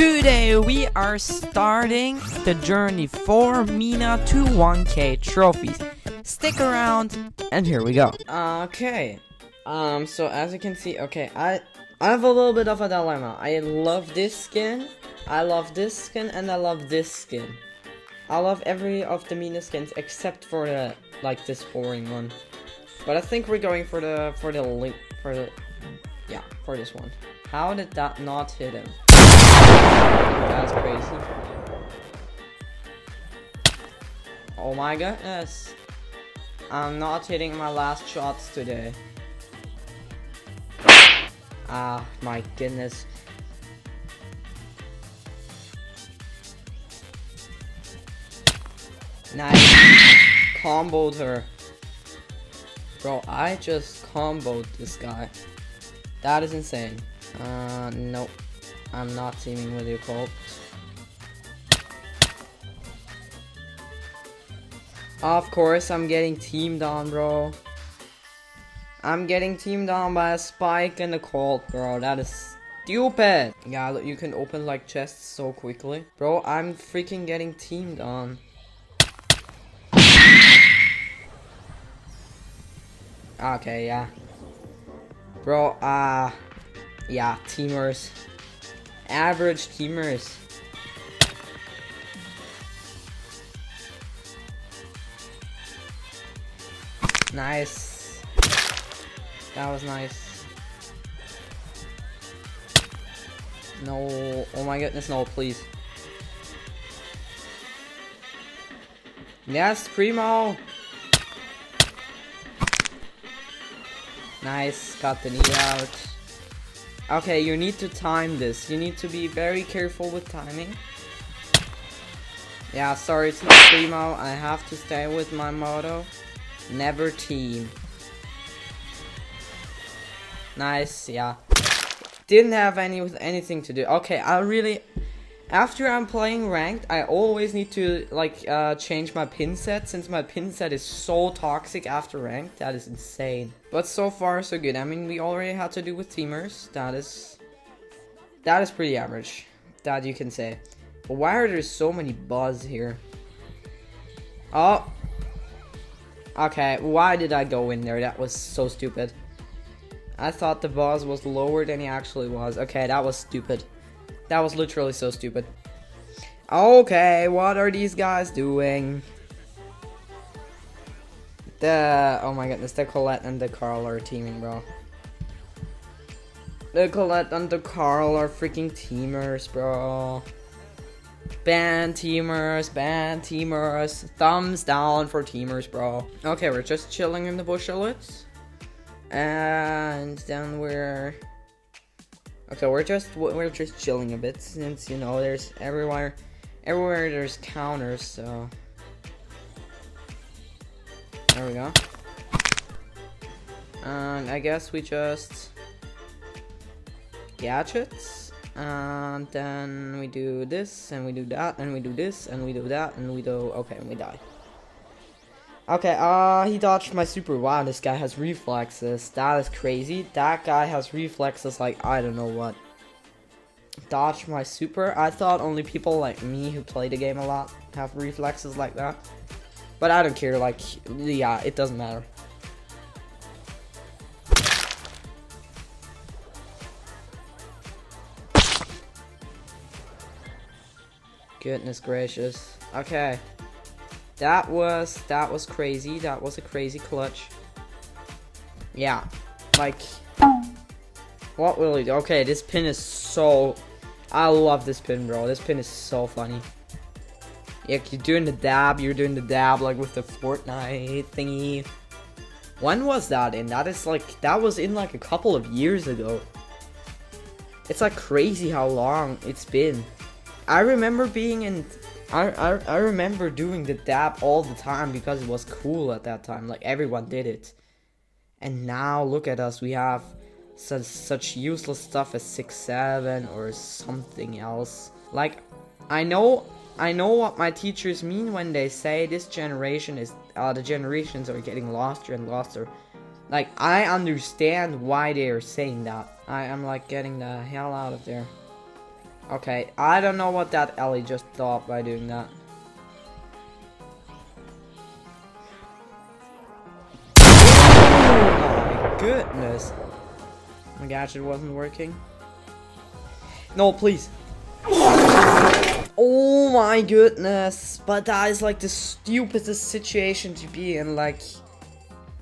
Today we are starting the journey for Mina to 1k trophies. Stick around and here we go. Okay, so as you can see, okay, I have a little bit of a dilemma. I love this skin, I love this skin, and I love this skin. I love every of the Mina skins except for the, like, this boring one. But I think we're going for this one. How did that not hit him? That's crazy. Oh my goodness. I'm not hitting my last shots today. Ah, my goodness. Nice. Comboed her. Bro, I just comboed this guy. That is insane. Nope. I'm not teaming with you, Colt. Of course, I'm getting teamed on, bro. I'm getting teamed on by a Spike and a Colt, bro. That is stupid. Yeah, look, you can open like chests so quickly. Bro, I'm freaking getting teamed on. Okay, yeah. Bro, yeah, teamers. Average teamers. Nice. That was nice. No, oh my goodness, no, please. Yes, Primo. Nice, got the knee out. Okay, you need to time this. You need to be very careful with timing. Yeah, sorry, it's not Primo. I have to stay with my motto. Never team. Nice, yeah. Didn't have anything to do. Okay, after I'm playing ranked, I always need to like change my pin set, since my pin set is so toxic after ranked. That is insane. But so far so good. I mean, we already had to do with teamers. That is pretty average, that you can say. But why are there so many buzz here? Oh. Okay, why did I go in there? That was so stupid. I thought the buzz was lower than he actually was. Okay, that was stupid. That was literally so stupid. Okay, what are these guys doing? Oh my goodness, the Colette and the Carl are teaming, bro. The Colette and the Carl are freaking teamers, bro. Ban teamers, ban teamers. Thumbs down for teamers, bro. Okay, we're just chilling in the bush a little. And then we're just chilling a bit, since, you know, there's everywhere there's counters, so there we go. And I guess we just gadgets, and then we do this, and we do that, and we do this, and we do that, and we do, okay, and we die. Okay, he dodged my super. Wow, this guy has reflexes. That is crazy. That guy has reflexes like I don't know what. Dodged my super. I thought only people like me who play the game a lot have reflexes like that. But I don't care, like, yeah, it doesn't matter. Goodness gracious. Okay. That was crazy. That was a crazy clutch. Yeah, like, what will he do? Okay, this pin is so, I love this pin, bro. This pin is so funny. Yeah, you're doing the dab like with the Fortnite thingy. When was that in? That was in like a couple of years ago. It's like crazy how long it's been. I remember being in, I remember doing the dab all the time because it was cool at that time. Like, everyone did it. And now look at us. We have such useless stuff as 6-7 or something else. Like, I know what my teachers mean when they say this generation is the generations are getting loster and loster. Like, I understand why they are saying that. I am like getting the hell out of there. Okay, I don't know what that Ellie just thought by doing that. Oh my goodness. My gadget wasn't working. No, please. Oh my goodness. But that is like the stupidest situation to be in. Like,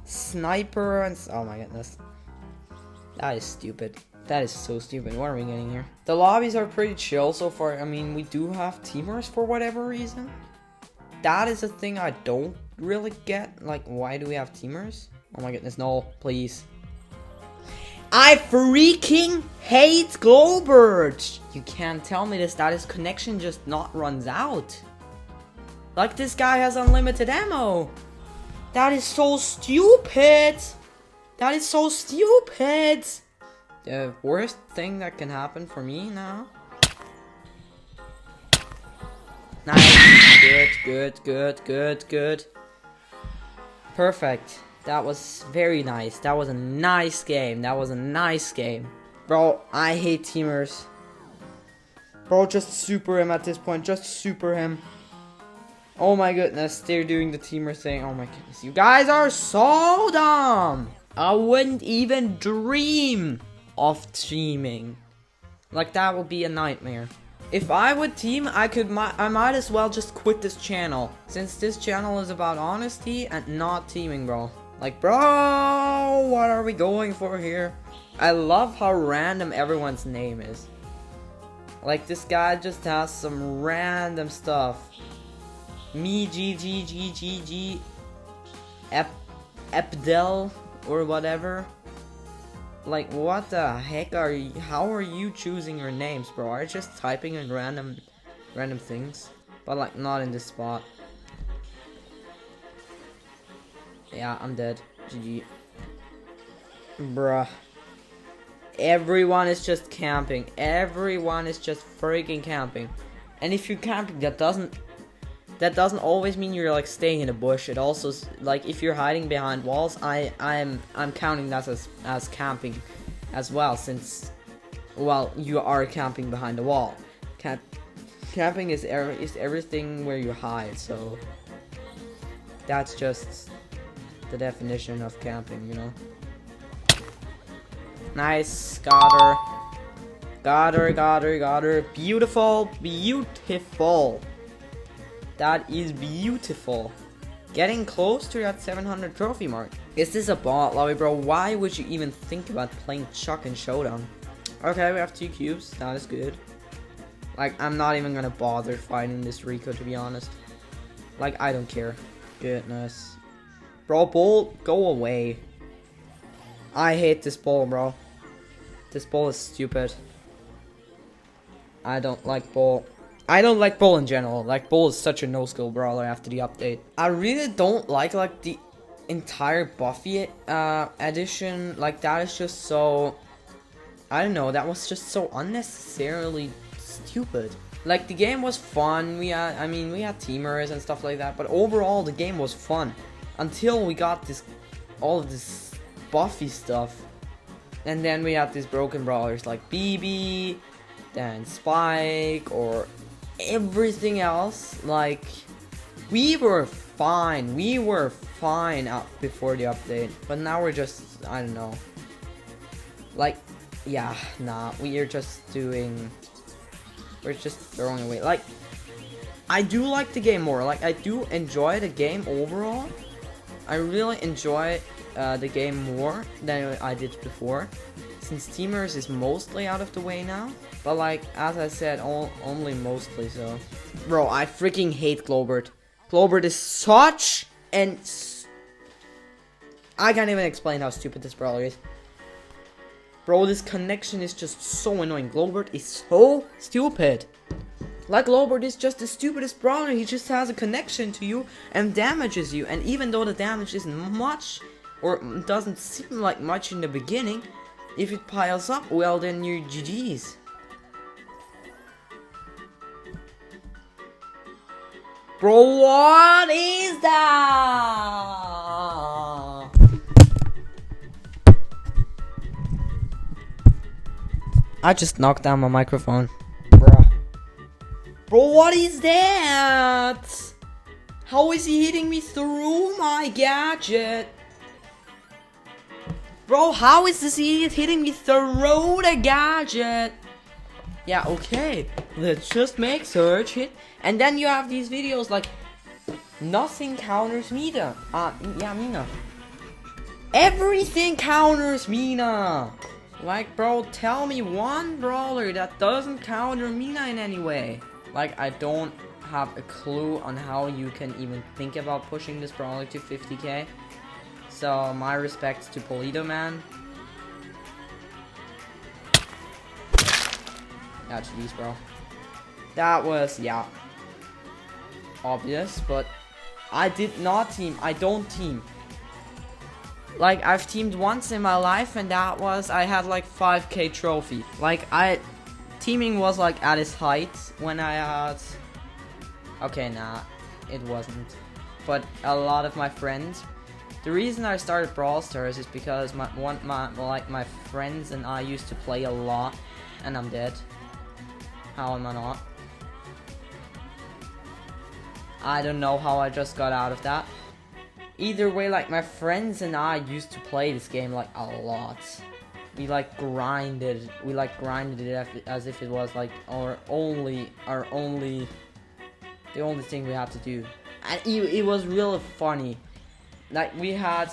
sniper and... Oh my goodness. That is stupid. That is so stupid. What are we getting here? The lobbies are pretty chill so far. I mean, we do have teamers for whatever reason. That is a thing I don't really get. Like, why do we have teamers? Oh my goodness, no, please. I freaking hate Glowbird! You can't tell me this, that his connection just not runs out. Like, this guy has unlimited ammo. That is so stupid! That is so stupid! The worst thing that can happen for me now. Nice. Good. Perfect. That was very nice. That was a nice game. Bro, I hate teamers. Bro, just super him at this point. Just super him. Oh my goodness. They're doing the teamer thing. Oh my goodness. You guys are so dumb. I wouldn't even dream of teaming. Like, that would be a nightmare. If I would team, I might as well just quit this channel, since this channel is about honesty and not teaming, bro. Like, bro, what are we going for here? I love how random everyone's name is. Like, this guy just has some random stuff. Me G Epdel or whatever. Like, what the heck are you? How are you choosing your names, bro? Are you just typing in random things? But like, not in this spot. Yeah, I'm dead. GG. Bruh. Everyone is just camping. Everyone is just freaking camping. And if you're camping, that doesn't always mean you're like staying in a bush. It also, like, if you're hiding behind walls, I'm counting that as camping as well, since, well, you are camping behind a wall. Camping is everything where you hide, so that's just the definition of camping, you know. Nice, got her. Beautiful. That is beautiful. Getting close to that 700 trophy mark. Is this a bot lobby, bro? Why would you even think about playing Chuck and Showdown? Okay, we have 2 cubes. That is good. Like, I'm not even gonna bother fighting this Rico, to be honest. Like, I don't care. Goodness. Bro, Bull, go away. I hate this Bull, bro. This Bull is stupid. I don't like Bull. I don't like Bull in general. Like, Bull is such a no-skill brawler after the update. I really don't like the entire Buffy edition. Like, that is just so... I don't know, that was just so unnecessarily stupid. Like, the game was fun. We had teamers and stuff like that. But overall, the game was fun. Until we got all of this Buffy stuff. And then we had these broken brawlers like BB, then Spike, or everything else. Like, we were fine out before the update, but now we're just, I don't know, like, yeah, nah, we're just throwing away. Like, I do like the game more. Like, I do enjoy the game overall. I really enjoy the game more than I did before, since teamers is mostly out of the way now. But like, as I said, only mostly so. Bro, I freaking hate Glowbird. Glowbird is such an... I can't even explain how stupid this brawler is. Bro, this connection is just so annoying. Glowbird is so stupid. Like, Glowbird is just the stupidest brawler. He just has a connection to you and damages you. And even though the damage isn't much, or doesn't seem like much in the beginning, if it piles up, well, then you're GG's. Bro, what is that? I just knocked down my microphone. Bruh. Bro, what is that? How is he hitting me through my gadget? Bro, how is this idiot hitting me through the gadget? Yeah, okay. Let's just make Surge hit. And then you have these videos like, nothing counters Mina. Yeah, Mina. Everything counters Mina. Like, bro, tell me one brawler that doesn't counter Mina in any way. Like, I don't have a clue on how you can even think about pushing this brawler to 50k. So, my respects to Polito, man. Yeah, jeez, bro. That was, yeah, obvious, but I did not team. I don't team. Like, I've teamed once in my life, and that was, I had like 5k trophy. Like, teaming was like at its height when I had, okay, nah, it wasn't. But a lot of my friends, the reason I started Brawl Stars is because my friends and I used to play a lot, and I'm dead. How am I not? I don't know how I just got out of that. Either way, like, my friends and I used to play this game like a lot. We like grinded it as if it was like the only thing we had to do. And it was really funny. Like, we had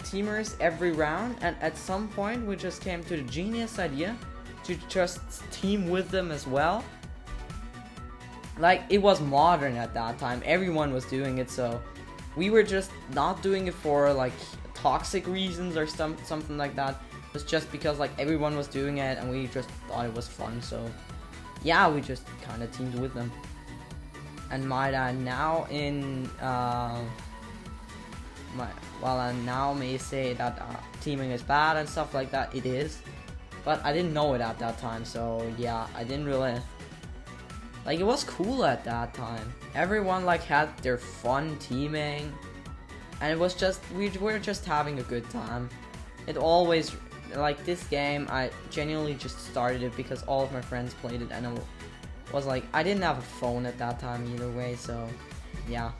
teamers every round, and at some point we just came to the genius idea to just team with them as well. Like, it was modern at that time. Everyone was doing it, so we were just not doing it for like toxic reasons or something like that. It was just because like everyone was doing it and we just thought it was fun. So yeah, we just kind of teamed with them. And might I now I now may say that teaming is bad and stuff like that. It is, but I didn't know it at that time. So yeah, I didn't really. Like, it was cool at that time. Everyone like had their fun teaming, and it was just, we were just having a good time. It always, like, this game, I genuinely just started it because all of my friends played it, and it was like, I didn't have a phone at that time either way, so yeah.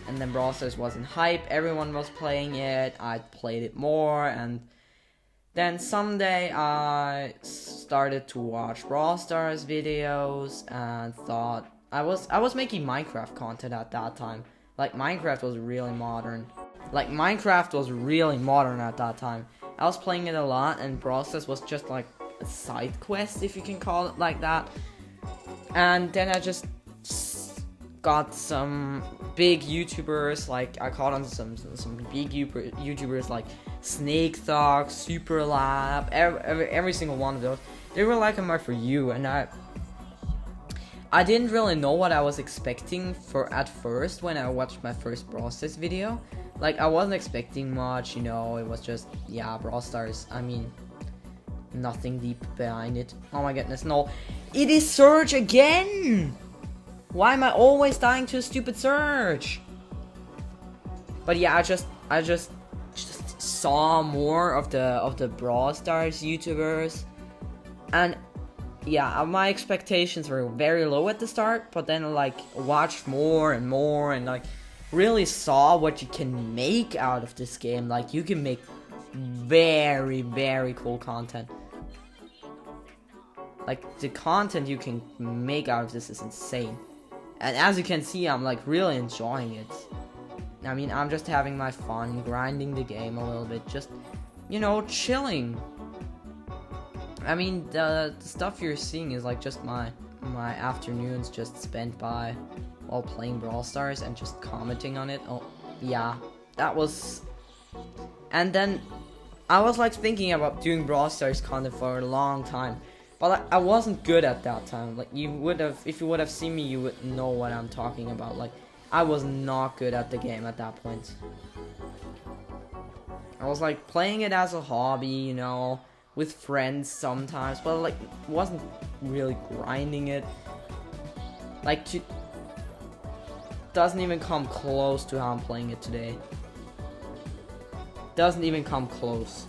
And then Brawl Stars wasn't hype, everyone was playing it, I played it more, and then someday I started to watch Brawl Stars videos and thought I was making Minecraft content at that time. Like, Minecraft was really modern. At that time. I was playing it a lot, and Brawl Stars was just like a side quest, if you can call it like that. And then I just got some big YouTubers, like I caught on some big YouTubers like Snake Thug, Super Lab, every single one of those. They were like on my For You, and I didn't really know what I was expecting at first when I watched my first Brawl Stars video. Like, I wasn't expecting much, you know, it was just, yeah, Brawl Stars. I mean, nothing deep behind it. Oh my goodness, no. It is Surge again! Why am I always dying to a stupid Surge? But yeah, I just saw more of the Brawl Stars YouTubers, and yeah, my expectations were very low at the start, but then like watched more and more, and like really saw what you can make out of this game. Like, you can make very, very cool content. Like, the content you can make out of this is insane. And as you can see, I'm like really enjoying it. I mean, I'm just having my fun, grinding the game a little bit, just, you know, chilling. I mean, the stuff you're seeing is like just my afternoons just spent while playing Brawl Stars and just commenting on it. Oh, yeah, that was. And then I was like thinking about doing Brawl Stars content for a long time, but I wasn't good at that time. Like, if you would have seen me, you would know what I'm talking about. Like, I was not good at the game at that point. I was like playing it as a hobby, you know, with friends sometimes, but like wasn't really grinding it. Like, doesn't even come close to how I'm playing it today. Doesn't even come close.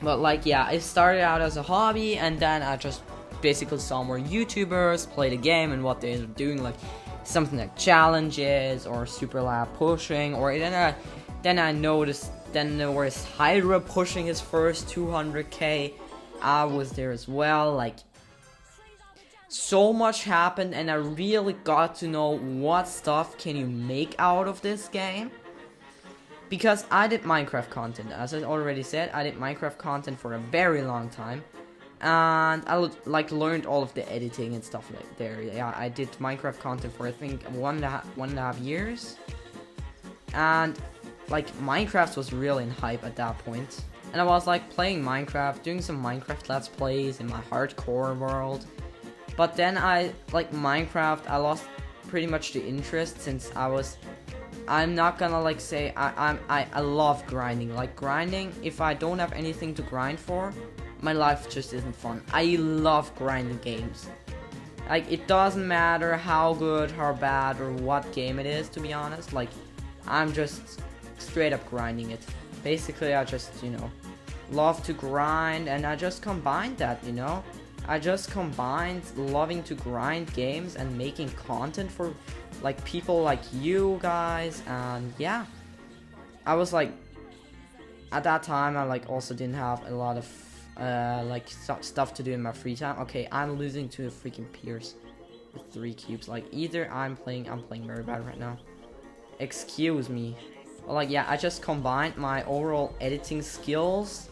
But like, yeah, it started out as a hobby, and then I just basically saw more YouTubers play the game and what they're doing, like something like challenges or super lab pushing, or then I noticed then there was Hydra pushing his first 200k. I was there as well. Like, so much happened, and I really got to know what stuff can you make out of this game. Because I did Minecraft content, as I already said, I did Minecraft content for a very long time. And I learned all of the editing and stuff like there. Yeah, I did Minecraft content for I think one and a half years. And like Minecraft was really in hype at that point. And I was like playing Minecraft, doing some Minecraft Let's Plays in my hardcore world. But then like Minecraft, I lost pretty much the interest, since I'm not gonna like say I love grinding. Like grinding, if I don't have anything to grind for, my life just isn't fun. I love grinding games. Like, it doesn't matter how good, how bad, or what game it is, to be honest. Like, I'm just straight up grinding it. Basically, I just, love to grind, and I just combined that, I just combined loving to grind games and making content for, like, people like you guys, and yeah. I was like, at that time, I like also didn't have a lot of like stuff to do in my free time. Okay, I'm losing to a freaking Pierce with 3 cubes. Like, either I'm playing very bad right now. Excuse me. Well, like, yeah, I just combined my overall editing skills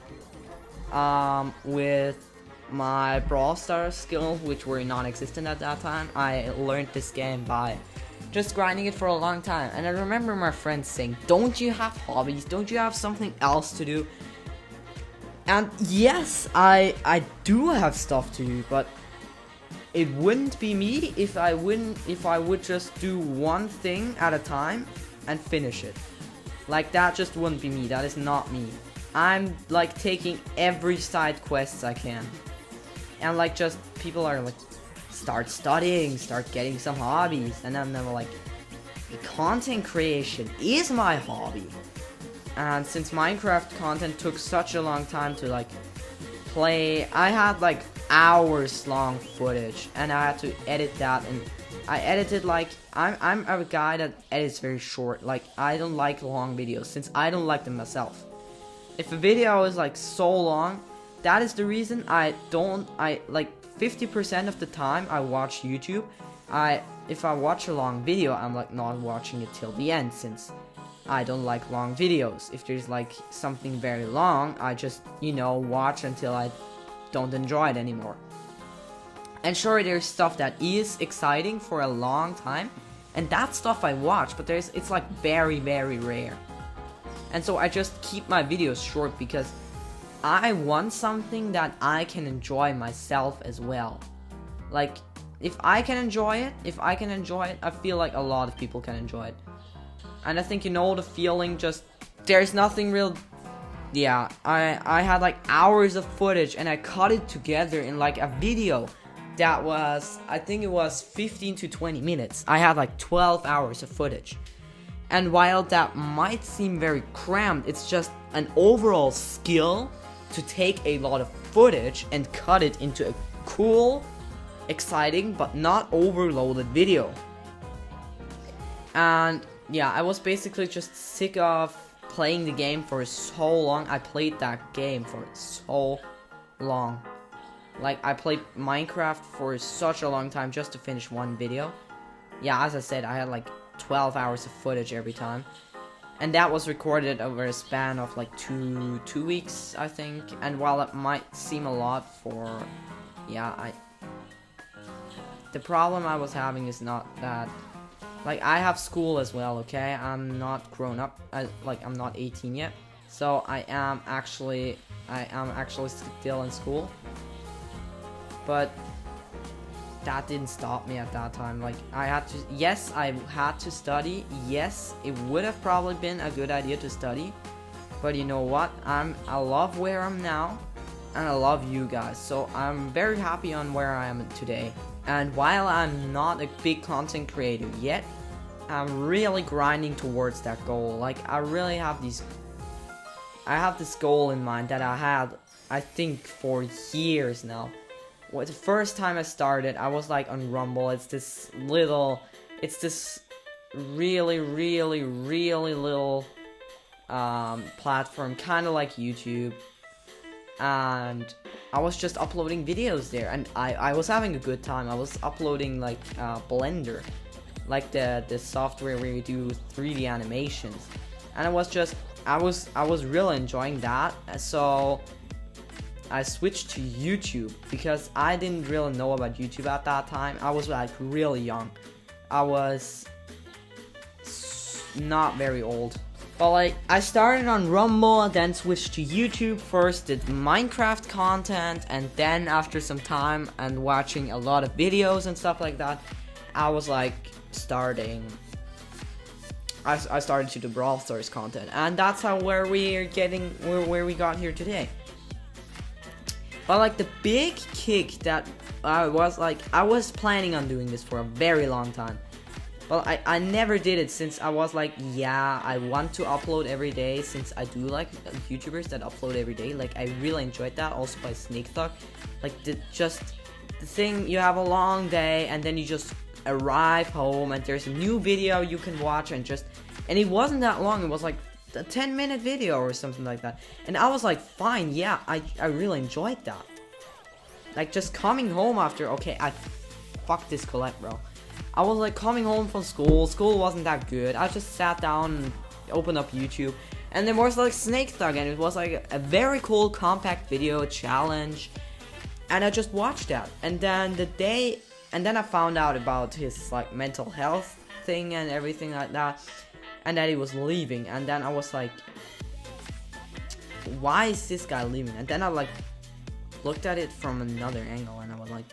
with my Brawl Stars skills, which were non-existent at that time. I learned this game by just grinding it for a long time. And I remember my friends saying, don't you have hobbies? Don't you have something else to do? And yes, I do have stuff to do, but it wouldn't be me if I would just do one thing at a time and finish it. Like, that just wouldn't be me. That is not me. I'm like taking every side quests I can. And like, just people are like, start studying, start getting some hobbies, and I'm never like, content creation is my hobby. And since Minecraft content took such a long time to like play, I had like hours long footage, and I had to edit that, and I edited like, I'm a guy that edits very short. Like, I don't like long videos, since I don't like them myself. If a video is like so long, that is the reason I like 50% of the time I watch YouTube, if I watch a long video, I'm like not watching it till the end, since I don't like long videos. If there's like something very long, I just, watch until I don't enjoy it anymore. And sure, there's stuff that is exciting for a long time, and that stuff I watch, but it's like very, very rare. And so I just keep my videos short, because I want something that I can enjoy myself as well. Like, if I can enjoy it, I feel like a lot of people can enjoy it. And I think the feeling, just, there's nothing real. Yeah, I had like hours of footage, and I cut it together in like a video that was, I think it was 15 to 20 minutes. I had like 12 hours of footage. And while that might seem very cramped, it's just an overall skill to take a lot of footage and cut it into a cool, exciting, but not overloaded video. And yeah, I was basically just sick of playing the game for so long. I played that game for so long. Like, I played Minecraft for such a long time just to finish one video. Yeah, as I said, I had like 12 hours of footage every time. And that was recorded over a span of like two weeks, I think. And while it might seem a lot for, the problem I was having is not that, like, I have school as well, okay? I'm not grown up, I'm not 18 yet. So I am actually still in school. But that didn't stop me at that time. Like, I had to study. Yes, it would have probably been a good idea to study. But you know what? I love where I'm now, and I love you guys. So I'm very happy on where I am today. And while I'm not a big content creator yet, I'm really grinding towards that goal. Like, I have this goal in mind that I had, I think, for years now. the first time I started, I was like on Rumble. It's this really, really, really little platform, kind of like YouTube. And I was just uploading videos there, and I was having a good time. I was uploading like Blender, like the software where you do 3D animations, and I was really enjoying that. So I switched to YouTube because I didn't really know about YouTube at that time. I was like really young. I was not very old. But like, I started on Rumble, then switched to YouTube first, did Minecraft content, and then after some time and watching a lot of videos and stuff like that, I was like I started to do Brawl Stars content, and that's how where we got here today. But like the big kick that I was planning on doing this for a very long time. Well, I never did it since I was like, yeah, I want to upload every day, since I do like YouTubers that upload every day. Like, I really enjoyed that, also by SneakThug. Like, the thing, you have a long day, and then you just arrive home, and there's a new video you can watch, and it wasn't that long, it was like a 10-minute video or something like that. And I was like, fine, yeah, I really enjoyed that. Like, just coming home after, okay, fuck this collect, bro. I was like coming home from school wasn't that good. I just sat down and opened up YouTube, and there was like SneakThug, and it was like a very cool compact video challenge, and I just watched that. And then I found out about his like mental health thing and everything like that, and that he was leaving. And then I was like, why is this guy leaving? And then I like looked at it from another angle, and I was like,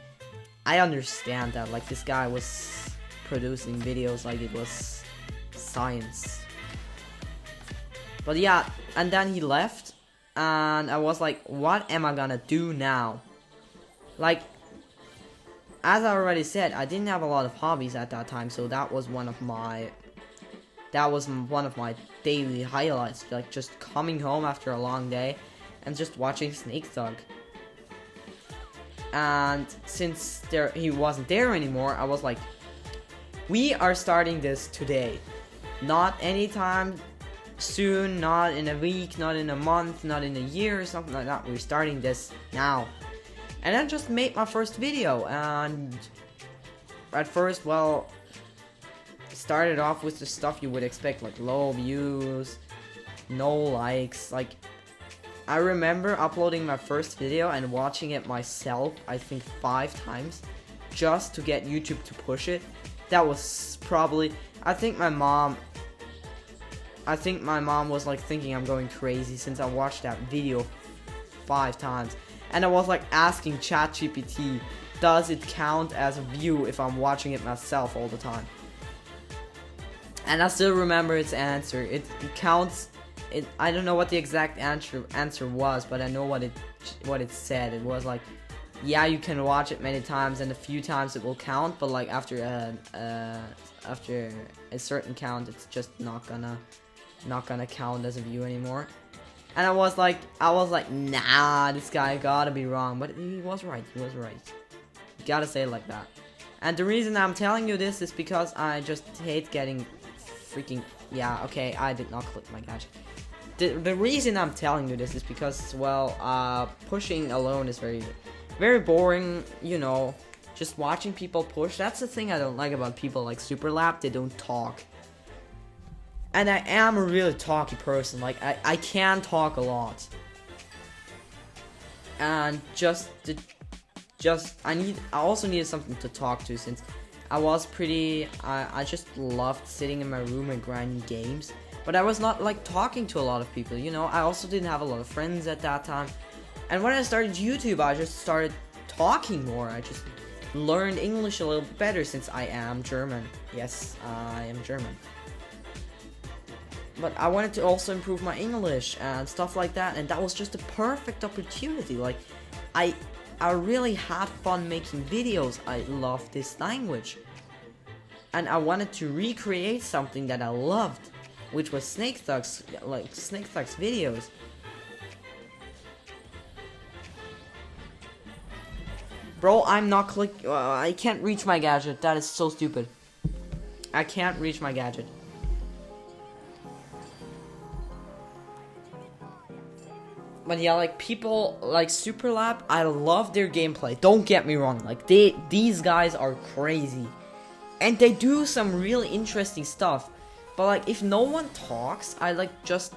I understand that, like, this guy was producing videos like it was science. But yeah, and then he left, and I was like, what am I gonna do now? Like, as I already said, I didn't have a lot of hobbies at that time, so that was one of my daily highlights, like just coming home after a long day and just watching SneakThug. And since he wasn't there anymore, I was like, we are starting this today. Not anytime soon, not in a week, not in a month, not in a year or something like that. We're starting this now. And I just made my first video, and at first, well, started off with the stuff you would expect, like low views, no likes. Like, I remember uploading my first video and watching it myself, I think 5 times, just to get YouTube to push it. That was probably, I think my mom was like thinking I'm going crazy since I watched that video 5 times. And I was like asking ChatGPT, does it count as a view if I'm watching it myself all the time? And I still remember its answer. It counts. I don't know what the exact answer was, but I know what it said. It was like, yeah, you can watch it many times, and a few times it will count, but like after a certain count, it's just not gonna count as a view anymore. And I was like, nah, this guy gotta be wrong, but he was right. You gotta say it like that. And the reason I'm telling you this is because I just hate getting freaking, yeah, okay, I did not click my gadget. The reason I'm telling you this is because, well, pushing alone is very, very boring, you know, just watching people push. That's the thing I don't like about people like Superlap, they don't talk. And I am a really talky person, like, I can talk a lot. And I also needed something to talk to, since I just loved sitting in my room and grinding games. But I was not like talking to a lot of people, you know. I also didn't have a lot of friends at that time. And when I started YouTube, I just started talking more. I just learned English a little better, since I am German. Yes, I am German. But I wanted to also improve my English and stuff like that, and that was just a perfect opportunity. Like, I really had fun making videos. I love this language. And I wanted to recreate something that I loved, which was SneakThug's videos. Bro, I'm not I can't reach my gadget. That is so stupid. I can't reach my gadget. But yeah, like people like Superlab, I love their gameplay. Don't get me wrong. Like these guys are crazy. And they do some really interesting stuff. But like if no one talks, I like just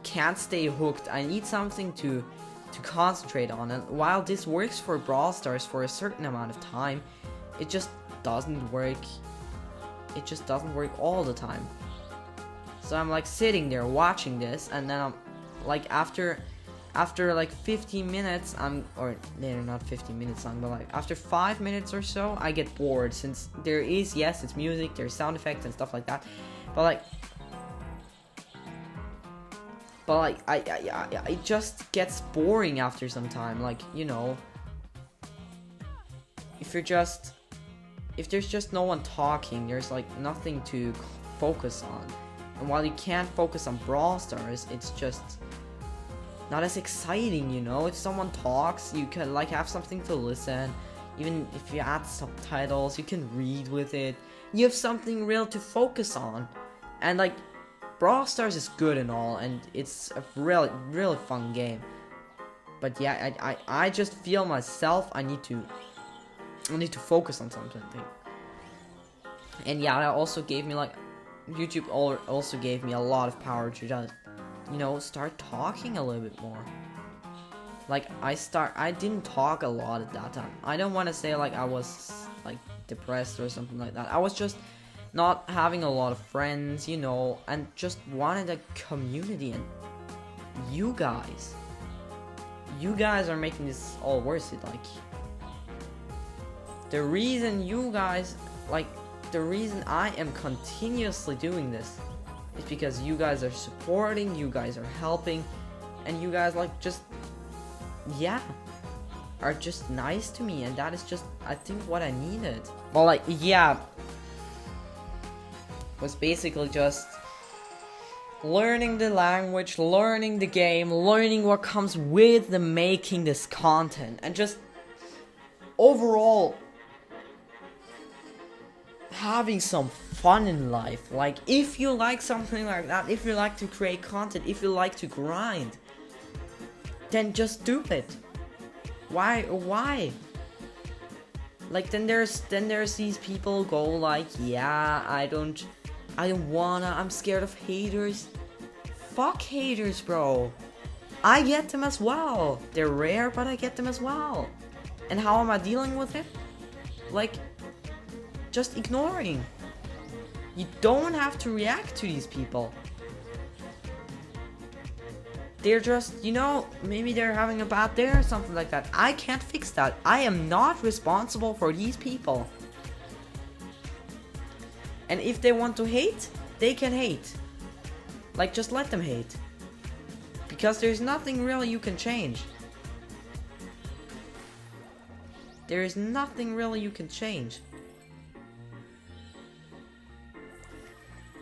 can't stay hooked. I need something to concentrate on. And while this works for Brawl Stars for a certain amount of time, it just doesn't work. It just doesn't work all the time. So I'm like sitting there watching this, and then I'm like after like 15 minutes, or they're not 15 minutes long, but like after 5 minutes or so, I get bored, since there is, yes, it's music, there's sound effects and stuff like that, but like it just gets boring after some time. Like, you know, if there's just no one talking, there's like nothing to focus on. And while you can't focus on Brawl Stars, it's just not as exciting, you know? If someone talks, you can like have something to listen. Even if you add subtitles, you can read with it. You have something real to focus on. And like, Brawl Stars is good and all, and it's a really, really fun game. But yeah, I just feel myself, I need to focus on something. And yeah, that also gave me like, YouTube also gave me a lot of power to just, you know, start talking a little bit more. Like I didn't talk a lot at that time. I don't want to say like I was like depressed or something like that. I was just not having a lot of friends, you know, and just wanted a community. And you guys are making this all worth it. Like, the reason you guys, like, the reason I am continuously doing this is because you guys are supporting, you guys are helping, and you guys like just, yeah, are just nice to me, and that is just, I think, what I needed. Well, like, yeah, was basically just learning the language, learning the game, learning what comes with the making this content, and just overall having some fun in life. Like, if you like something like that, if you like to create content, if you like to grind, then just do it. Why? Like, then there's these people go like, yeah, I don't wanna, I'm scared of haters. Fuck haters, bro. I get them as well. They're rare, but I get them as well. And how am I dealing with it? Like, just ignoring. You don't have to react to these people. They're just, you know, maybe they're having a bad day or something like that. I can't fix that. I am not responsible for these people. And if they want to hate, they can hate. Like, just let them hate. Because there's nothing really you can change. There is nothing really you can change.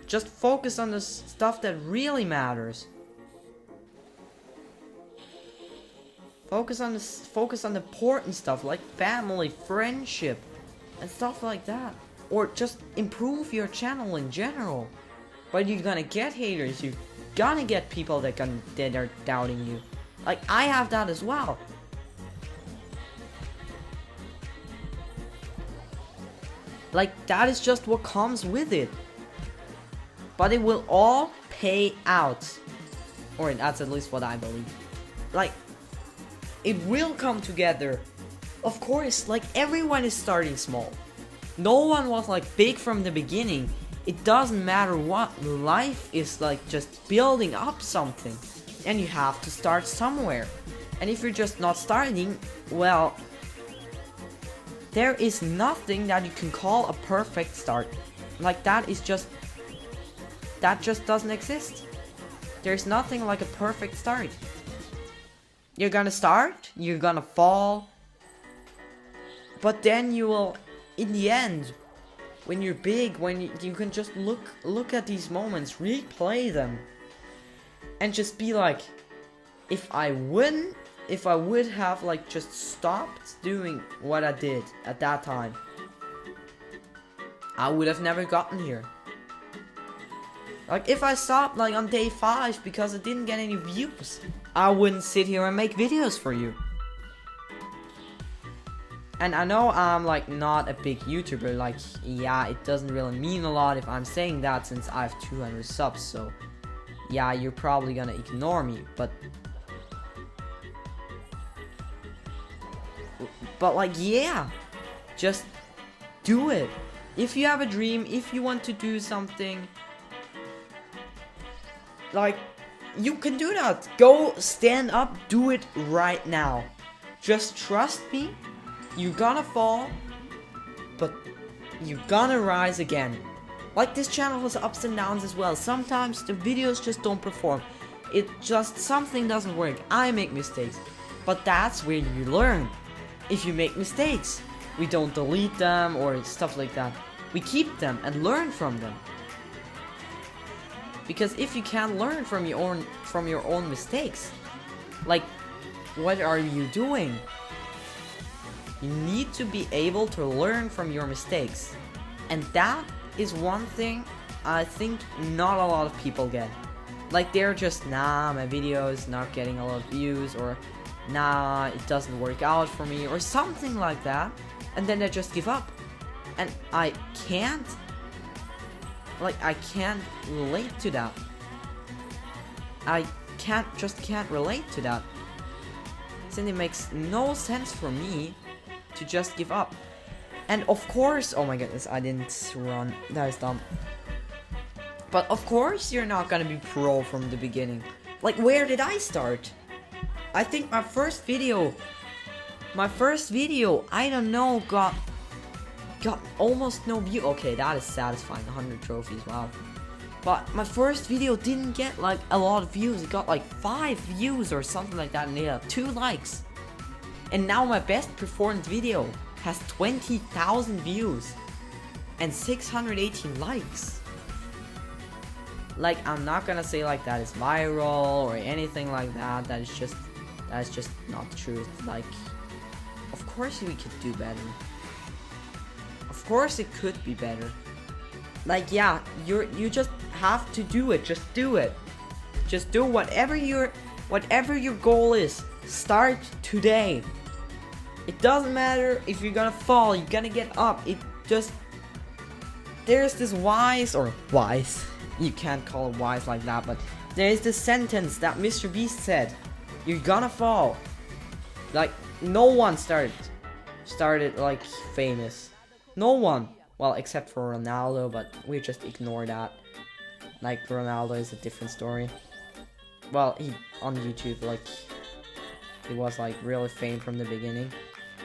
Just focus on the stuff that really matters. Focus on the important stuff like family, friendship, and stuff like that. Or just improve your channel in general. But you're gonna get haters. You're gonna get people that are doubting you. Like, I have that as well. Like, that is just what comes with it. But it will all pay out. Or that's at least what I believe. Like, it will come together. Of course, like, everyone is starting small. No one was like big from the beginning. It doesn't matter what. Life is like just building up something. And you have to start somewhere. And if you're just not starting, well, there is nothing that you can call a perfect start. Like, that just doesn't exist. There's nothing like a perfect start. You're gonna start, you're gonna fall, but then you will, in the end, when you're big, when you can just look at these moments, replay them, and just be like, if I win, if I would have like just stopped doing what I did at that time, I would have never gotten here. Like if I stopped like on day 5 because I didn't get any views, I wouldn't sit here and make videos for you. And I know I'm like not a big YouTuber, like yeah, it doesn't really mean a lot if I'm saying that since I have 200 subs, so yeah, you're probably gonna ignore me, but like yeah, just do it. If you have a dream, if you want to do something, like you can do that. Go stand up, do it right now. Just trust me. You're gonna fall, but you're gonna rise again. Like this channel has ups and downs as well. Sometimes the videos just don't perform. It just, something doesn't work. I make mistakes. But that's where you learn. If you make mistakes, we don't delete them or stuff like that. We keep them and learn from them. Because if you can't learn from your own mistakes, like what are you doing? You need to be able to learn from your mistakes. And that is one thing I think not a lot of people get. Like they're just, nah, my video is not getting a lot of views, or nah, it doesn't work out for me, or something like that. And then they just give up. And I can't relate to that. I can't relate to that. Since it makes no sense for me to just give up. And of course, oh my goodness, I didn't run. That is dumb. But of course you're not gonna be pro from the beginning. Like, where did I start? I think my first video, I don't know, got almost no view. Okay, that is satisfying, 100 trophies, wow. But my first video didn't get like a lot of views. It got like 5 views or something like that, and it had 2 likes. And now my best performed video has 20,000 views and 618 likes. Like, I'm not gonna say like that is viral or anything like that. That is just not the truth. Like, of course we could do better. Of course it could be better. Like, yeah, you just have to do it. Just do it. Just do whatever your goal is. Start today. It doesn't matter if you're gonna fall, you're gonna get up. There's this wise, you can't call it wise like that, but there's this sentence that Mr. Beast said, you're gonna fall. Like, no one started like famous. No one. Well, except for Ronaldo, but we just ignore that. Like, Ronaldo is a different story. Well, he, on YouTube, like, he was like really famous from the beginning.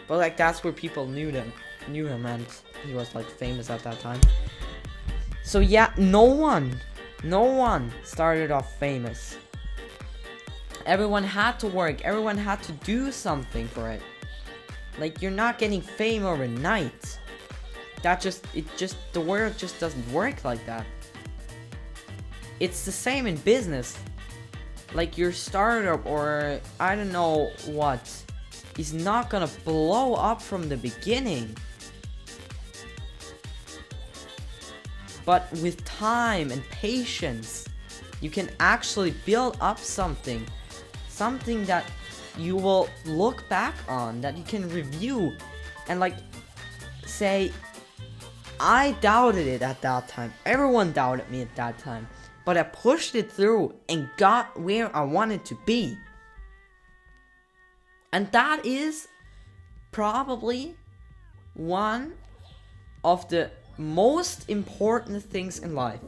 But like, that's where people knew him, and he was like famous at that time. So yeah, no one started off famous. Everyone had to work, everyone had to do something for it. Like, you're not getting fame overnight. The world just doesn't work like that. It's the same in business. Like, your startup or I don't know what is not gonna blow up from the beginning. But with time and patience, you can actually build up something that you will look back on, that you can review and like say, I doubted it at that time. Everyone doubted me at that time. But I pushed it through and got where I wanted to be. And that is probably one of the most important things in life.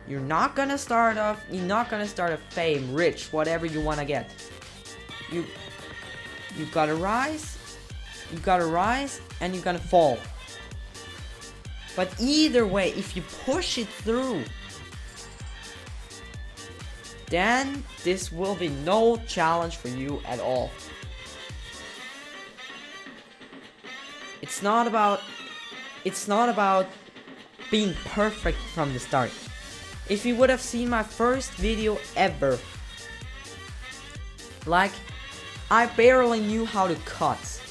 You're not gonna start off fame, rich, whatever you wanna get. You gotta rise, and you're gonna fall. But either way, if you push it through, then this will be no challenge for you at all. It's not about being perfect from the start. If you would have seen my first video ever, like I barely knew how to cut.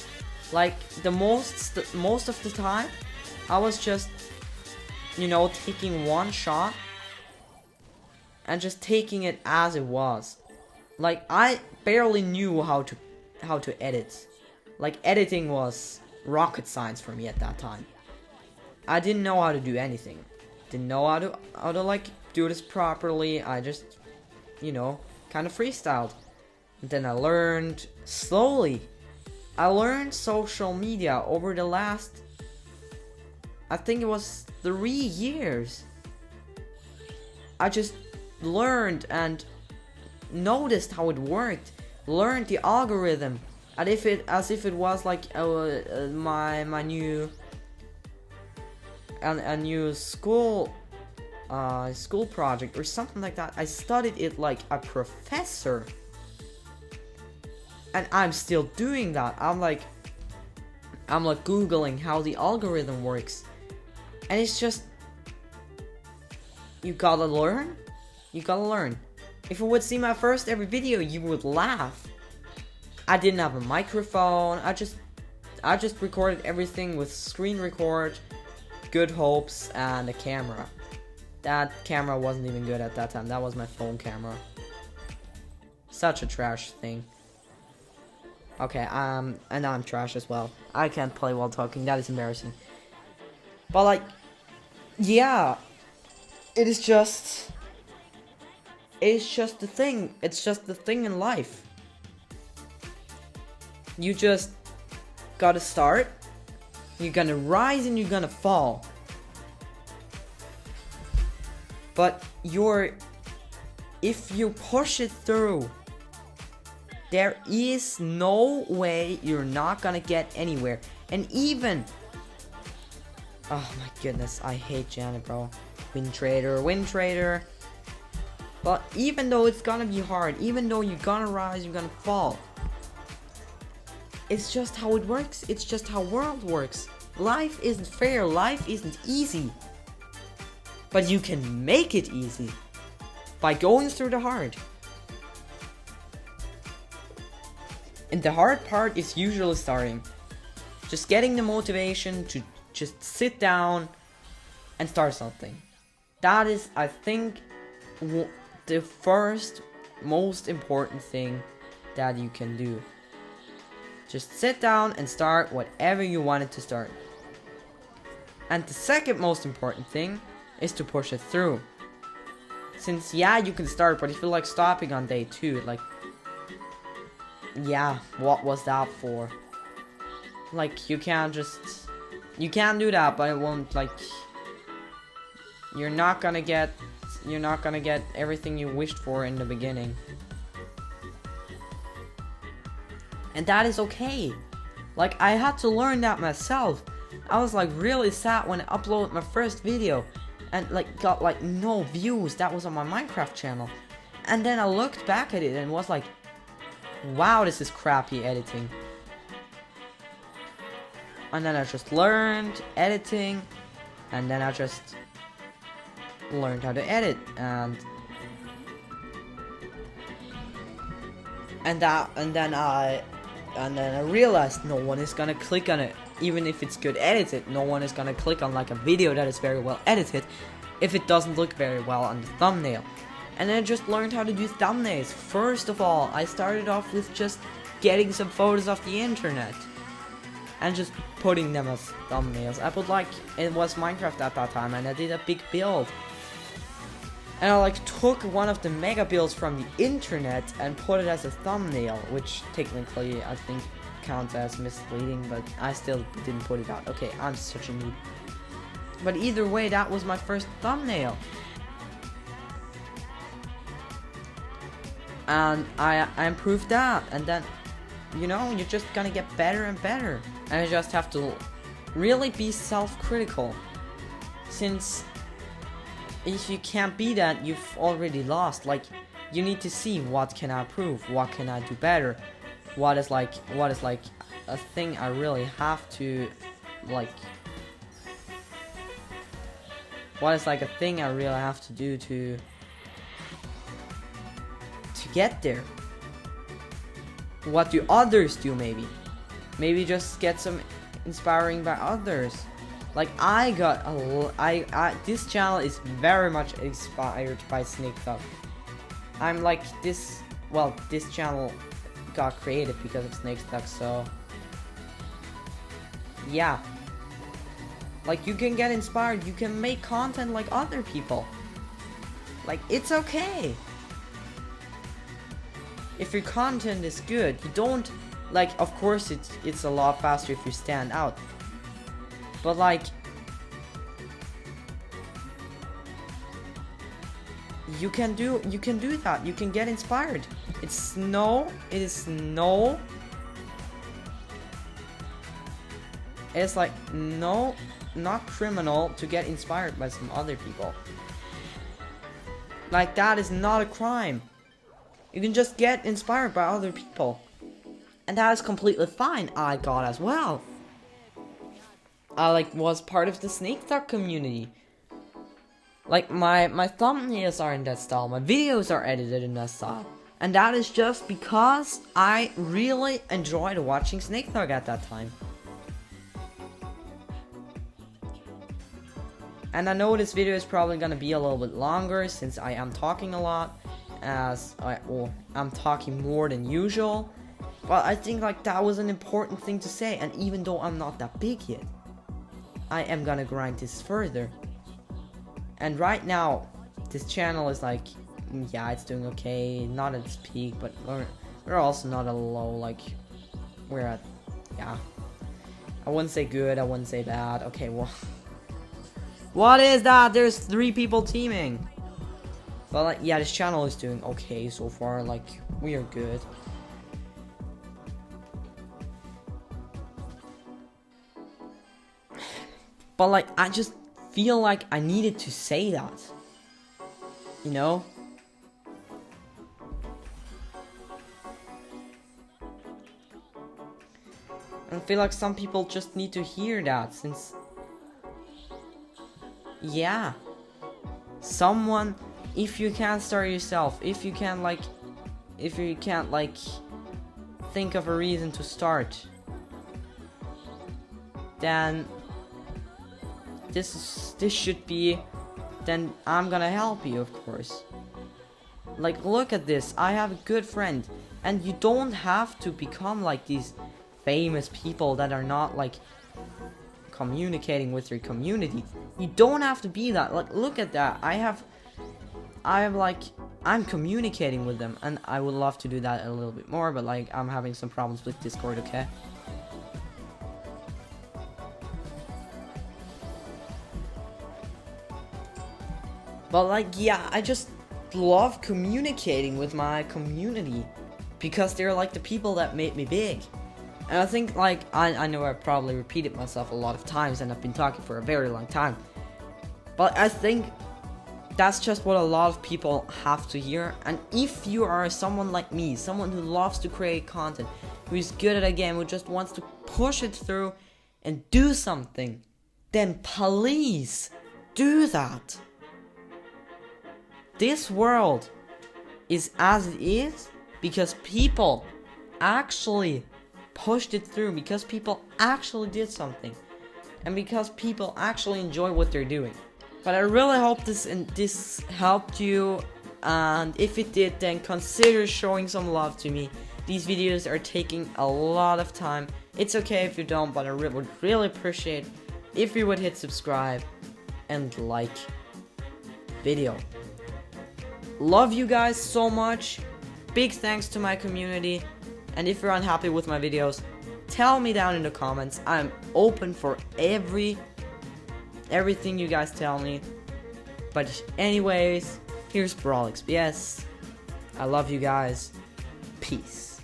Like the most of the time, I was just, you know, taking one shot and just taking it as it was. Like I barely knew how to edit. Like editing was rocket science for me at that time. I didn't know how to do anything. Didn't know how to like do this properly. I just, you know, kind of freestyled. And then I learned slowly. I learned social media over the last, I think it was 3 years. I just learned and noticed how it worked. Learned the algorithm, as if it was like my new a new school project or something like that. I studied it like a professor, and I'm still doing that. I'm like googling how the algorithm works, and it's just, you gotta learn. If you would see my first ever video, you would laugh. I didn't have a microphone. I just recorded everything with screen record, Good Hopes, and a camera. That camera wasn't even good at that time. That was my phone camera. Such a trash thing. Okay, and I'm trash as well. I can't play while talking. That is embarrassing. But like, yeah, it's just the thing. It's just the thing in life. You just gotta start. You're gonna rise and you're gonna fall. But if you push it through, there is no way you're not gonna get anywhere. And even, oh my goodness, I hate Janet, bro. Win trader. But even though it's gonna be hard, even though you're gonna rise, you're gonna fall, it's just how it works. It's just how world works. Life isn't fair. Life isn't easy. But you can make it easy by going through the hard. And the hard part is usually starting. Just getting the motivation to just sit down and start something. That is, I think, the first most important thing that you can do. Just sit down and start whatever you wanted to start. And the second most important thing is to push it through. Since, yeah, you can start, but if you like stopping on day 2, like, yeah, what was that for? Like, you can do that, but it won't, like, you're not gonna get everything you wished for in the beginning. And that is okay. Like, I had to learn that myself. I was like really sad when I uploaded my first video and like got like no views. That was on my Minecraft channel. And then I looked back at it and was like, wow, this is crappy editing. And then I just learned editing, and then I just learned how to edit, and then I realized no one is gonna click on it. Even if it's good edited, no one is gonna click on like a video that is very well edited if it doesn't look very well on the thumbnail. And then I just learned how to do thumbnails. First of all, I started off with just getting some photos off the internet and just putting them as thumbnails. I put like, it was Minecraft at that time, and I did a big build. And I like took one of the mega builds from the internet and put it as a thumbnail, which technically I think counts as misleading, but I still didn't put it out. Okay, I'm such a noob. But either way, that was my first thumbnail. And I improved that, and then, you know, you're just gonna get better and better. And I just have to really be self-critical, since if you can't be that, you've already lost. Like, you need to see what can I improve, what can I do better, what is like a thing I really have to like, what is like a thing I really have to do to get there. what do others do maybe? Maybe just get some inspiring by others. Like I got this channel is very much inspired by Snake Thug. I'm like this channel got created because of Snake Thug, so yeah. Like, you can get inspired, you can make content like other people. Like, it's okay. If your content is good, you don't, like, of course it's a lot faster if you stand out. But like, you can do that. You can get inspired. It is no it's like no, not criminal to get inspired by some other people. Like, that is not a crime. You can just get inspired by other people, and that is completely fine. I got as well. I like was part of the Snake Thug community. Like, my thumbnails are in that style, my videos are edited in that style, and that is just because I really enjoyed watching Snake Thug at that time. And I know this video is probably gonna be a little bit longer since I am talking a lot, I'm talking more than usual. But I think like that was an important thing to say, and even though I'm not that big yet, I am gonna grind this further. And right now, this channel is like, yeah, it's doing okay, not at its peak, but we're also not at a low, like, we're at, yeah. I wouldn't say good, I wouldn't say bad, okay, well. What is that? There's 3 people teaming. But like, yeah, this channel is doing okay so far. Like, we are good. But like, I just feel like I needed to say that. You know? I feel like some people just need to hear that, since yeah, someone, if you can't start yourself, if you can't like think of a reason to start, then this should be, then I'm gonna help you, of course. Like, look at this, I have a good friend, and you don't have to become like these famous people that are not like communicating with your community. You don't have to be that. Like, look at that. I'm communicating with them, and I would love to do that a little bit more, but like, I'm having some problems with Discord, okay? But like, yeah, I just love communicating with my community because they're like the people that made me big. And I think, like, I know I've probably repeated myself a lot of times, and I've been talking for a very long time, but I think that's just what a lot of people have to hear. And if you are someone like me, someone who loves to create content, who is good at a game, who just wants to push it through and do something, then please do that. This world is as it is because people actually pushed it through, because people actually did something, and because people actually enjoy what they're doing. But I really hope this helped you, and if it did, then consider showing some love to me. These videos are taking a lot of time. It's okay if you don't, but I would really appreciate if you would hit subscribe and like video. Love you guys so much. Big thanks to my community. And if you're unhappy with my videos, tell me down in the comments. I'm open for everything you guys tell me. But anyways, here's BrawlXPS. I love you guys. Peace.